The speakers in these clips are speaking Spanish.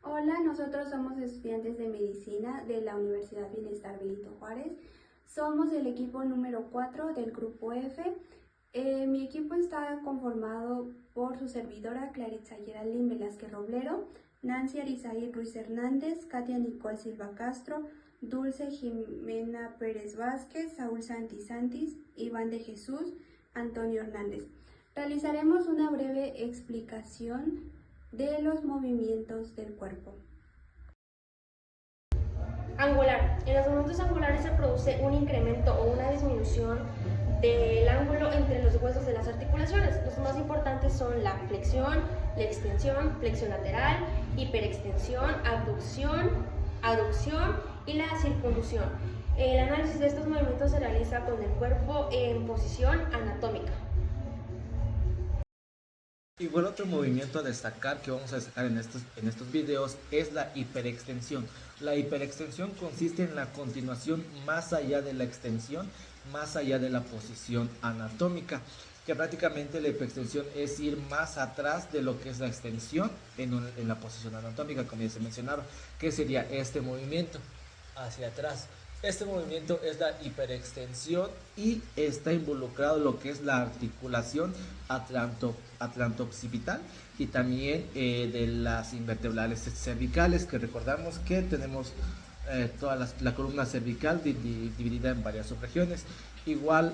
Hola, nosotros somos estudiantes de medicina de la Universidad Bienestar Benito Juárez. Somos el equipo número 4 del grupo F. Mi equipo está conformado por su servidora Claritza Geraldine Velázquez Roblero, Nancy Arizaí Ruiz Hernández, Katia Nicole Silva Castro, Dulce Jimena Pérez Vázquez, Saúl Santis, Iván de Jesús, Antonio Hernández. Realizaremos una breve explicación de los movimientos del cuerpo. Angular. En los movimientos angulares se produce un incremento o una disminución del ángulo entre los huesos de las articulaciones. Los más importantes son la flexión, la extensión, flexión lateral, hiperextensión, aducción y la circunducción. El análisis de estos movimientos se realiza con el cuerpo en posición anatómica. Igual otro movimiento a destacar que vamos a destacar en estos videos es la hiperextensión. La hiperextensión consiste en la continuación más allá de la extensión, más allá de la posición anatómica, que prácticamente la hiperextensión es ir más atrás de lo que es la extensión en la posición anatómica, como ya se mencionaba, que sería este movimiento hacia atrás. Este movimiento es la hiperextensión y está involucrado lo que es la articulación atlanto-occipital y también de las invertebrales cervicales, que recordamos que tenemos la columna cervical dividida en varias subregiones. Igual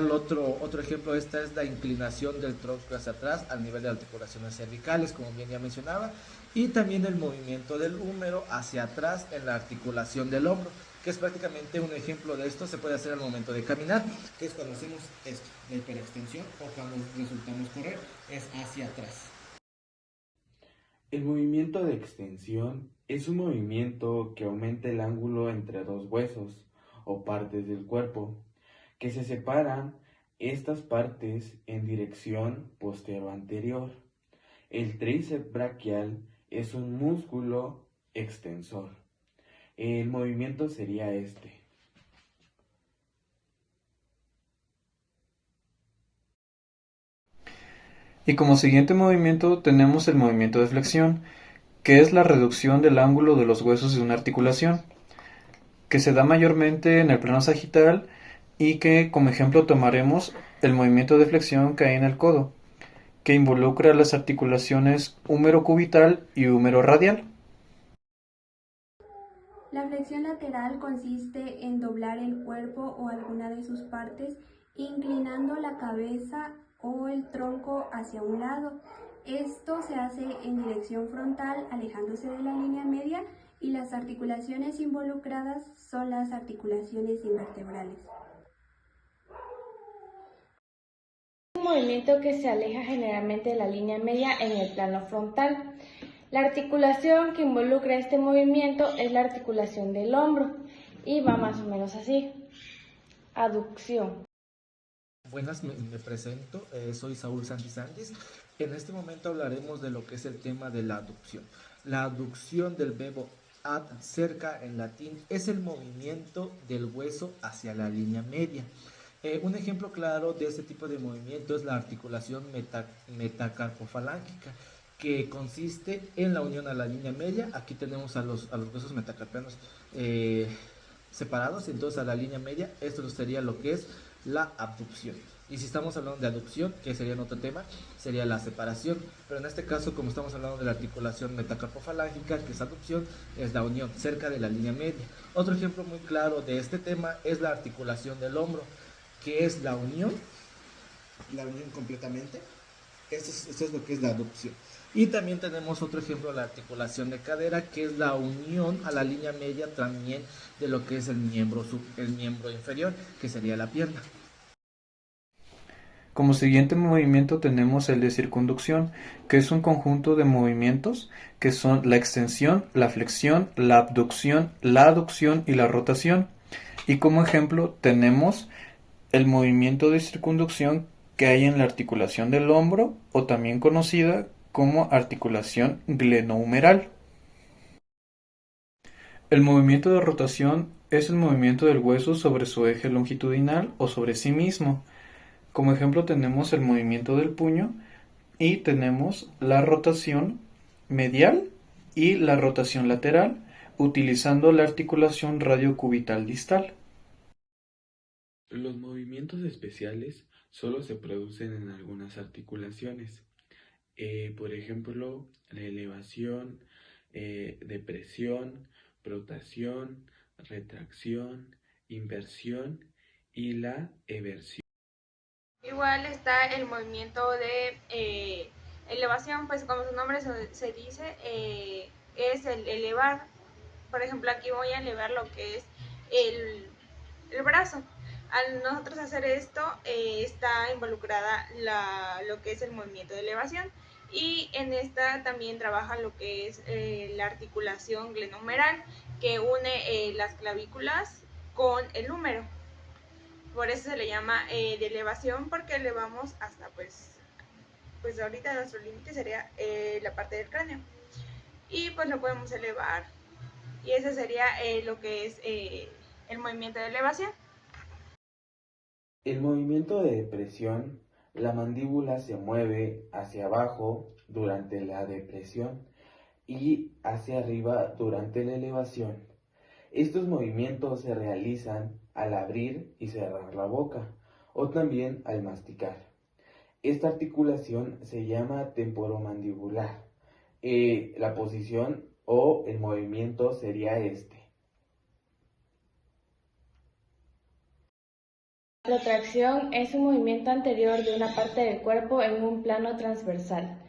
otro ejemplo, esta es la inclinación del tronco hacia atrás al nivel de articulaciones cervicales, como bien ya mencionaba, y también el movimiento del húmero hacia atrás en la articulación del hombro, que es prácticamente un ejemplo de esto. Se puede hacer al momento de caminar, que es cuando hacemos esto, la hiperextensión, o cuando resultamos correr, es hacia atrás. El movimiento de extensión es un movimiento que aumenta el ángulo entre dos huesos o partes del cuerpo, que se separan estas partes en dirección posterior-anterior. El tríceps braquial es un músculo extensor. El movimiento sería este. Y como siguiente movimiento tenemos el movimiento de flexión, que es la reducción del ángulo de los huesos de una articulación, que se da mayormente en el plano sagital y que como ejemplo tomaremos el movimiento de flexión que hay en el codo, que involucra las articulaciones húmero cubital y húmero radial. La flexión lateral consiste en doblar el cuerpo o alguna de sus partes, inclinando la cabeza o el tronco hacia un lado. Esto se hace en dirección frontal, alejándose de la línea media, y las articulaciones involucradas son las articulaciones invertebrales. Un movimiento que se aleja generalmente de la línea media en el plano frontal. La articulación que involucra este movimiento es la articulación del hombro y va más o menos así. Aducción. Buenas, me presento, soy Saúl Santis. En este momento hablaremos de lo que es el tema de la aducción. La aducción del verbo ad, cerca en latín, es el movimiento del hueso hacia la línea media. Un ejemplo claro de este tipo de movimiento es la articulación metacarpofalángica, que consiste en la unión a la línea media. Aquí tenemos a los huesos metacarpianos separados, entonces a la línea media. Esto sería lo que es la abducción. Y si estamos hablando de aducción, que sería en otro tema, sería la separación. Pero en este caso, como estamos hablando de la articulación metacarpofalángica, que es aducción, es la unión cerca de la línea media. Otro ejemplo muy claro de este tema es la articulación del hombro, que es la unión completamente. Esto es lo que es la aducción. Y también tenemos otro ejemplo, la articulación de cadera, que es la unión a la línea media también de lo que es el miembro inferior, que sería la pierna. Como siguiente movimiento tenemos el de circunducción, que es un conjunto de movimientos que son la extensión, la flexión, la abducción, la aducción y la rotación. Y como ejemplo tenemos el movimiento de circunducción que hay en la articulación del hombro, o también conocida como articulación glenohumeral. El movimiento de rotación es el movimiento del hueso sobre su eje longitudinal o sobre sí mismo. Como ejemplo tenemos el movimiento del puño y tenemos la rotación medial y la rotación lateral, utilizando la articulación radiocubital distal. Los movimientos especiales solo se producen en algunas articulaciones. Por ejemplo, la elevación, depresión, protracción, retracción, inversión y la eversión. Igual está el movimiento de elevación, pues como su nombre se dice, es el elevar. Por ejemplo, aquí voy a elevar lo que es el brazo. Al nosotros hacer esto, está involucrada lo que es el movimiento de elevación, y en esta también trabaja lo que es la articulación glenohumeral, que une las clavículas con el húmero. Por eso se le llama de elevación, porque elevamos hasta pues ahorita nuestro límite sería la parte del cráneo, y pues lo podemos elevar, y ese sería lo que es el movimiento de elevación. El movimiento de depresión, la mandíbula se mueve hacia abajo durante la depresión y hacia arriba durante la elevación. Estos movimientos se realizan al abrir y cerrar la boca o también al masticar. Esta articulación se llama temporomandibular. La posición o el movimiento sería este. La protracción es un movimiento anterior de una parte del cuerpo en un plano transversal.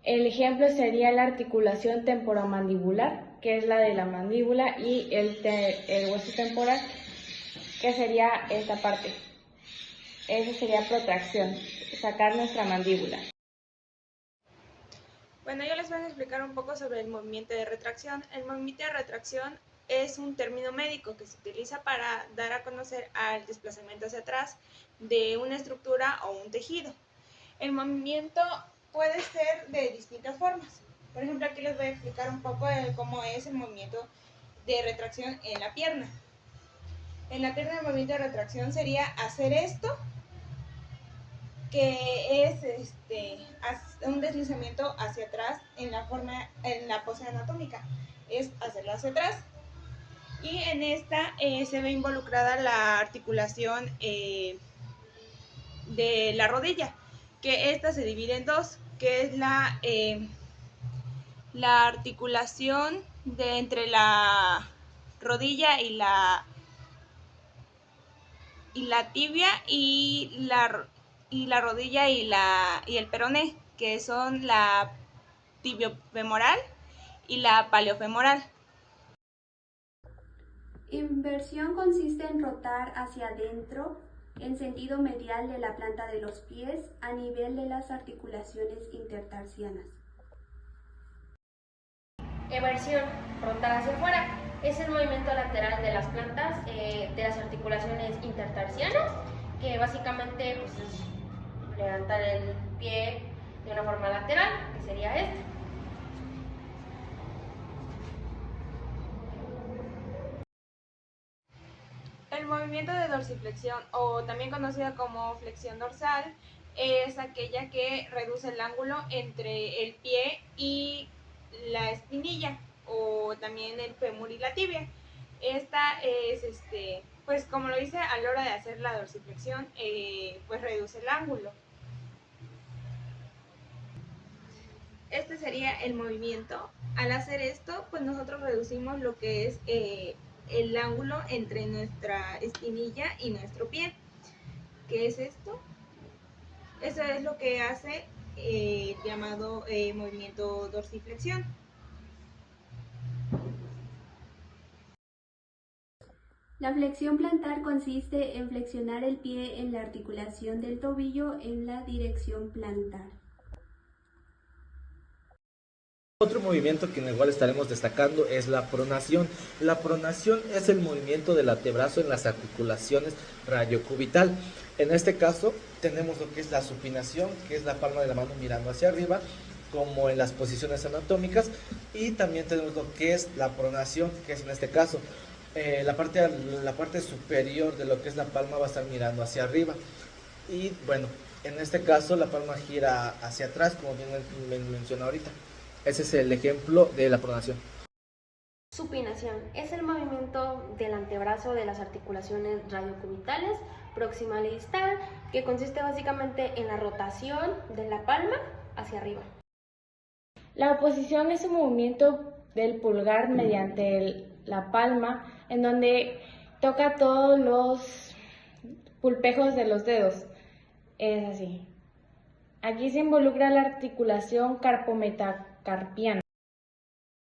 El ejemplo sería la articulación temporomandibular, que es la de la mandíbula, y el hueso temporal, que sería esta parte. Eso sería protracción, sacar nuestra mandíbula. Bueno, yo les voy a explicar un poco sobre el movimiento de retracción. El movimiento de retracción es un término médico que se utiliza para dar a conocer al desplazamiento hacia atrás de una estructura o un tejido. El movimiento puede ser de distintas formas. Por ejemplo, aquí les voy a explicar un poco de cómo es el movimiento de retracción en la pierna. En la pierna el movimiento de retracción sería hacer esto, que es un deslizamiento hacia atrás en la pose anatómica, es hacerlo hacia atrás. Y en esta se ve involucrada la articulación de la rodilla, que esta se divide en dos, que es la articulación entre la rodilla y la tibia, y la rodilla y el peroné, que son la tibiofemoral y la paleofemoral. Inversión consiste en rotar hacia adentro en sentido medial de la planta de los pies a nivel de las articulaciones intertarsianas. Eversión, rotar hacia afuera, es el movimiento lateral de las plantas de las articulaciones intertarsianas, que básicamente pues, es levantar el pie de una forma lateral, que sería esta. El movimiento de dorsiflexión, o también conocida como flexión dorsal, es aquella que reduce el ángulo entre el pie y la espinilla, o también el fémur y la tibia. Esta es, pues como lo dice, a la hora de hacer la dorsiflexión, pues reduce el ángulo. Este sería el movimiento. Al hacer esto, pues nosotros reducimos lo que es el ángulo entre nuestra espinilla y nuestro pie. ¿Qué es esto? Eso es lo que hace el llamado movimiento dorsiflexión. La flexión plantar consiste en flexionar el pie en la articulación del tobillo en la dirección plantar. Otro movimiento que en el cual estaremos destacando es la pronación. La pronación es el movimiento del antebrazo en las articulaciones radiocubital. En este caso tenemos lo que es la supinación, que es la palma de la mano mirando hacia arriba, como en las posiciones anatómicas, y también tenemos lo que es la pronación, que es en este caso la parte superior de lo que es la palma va a estar mirando hacia arriba, y bueno, en este caso la palma gira hacia atrás, como bien mencioné ahorita. Ese es el ejemplo de la pronación. Supinación es el movimiento del antebrazo de las articulaciones radiocubitales, proximal y distal, que consiste básicamente en la rotación de la palma hacia arriba. La oposición es un movimiento del pulgar mediante la palma, en donde toca todos los pulpejos de los dedos. Es así. Aquí se involucra la articulación carpometacarpiana.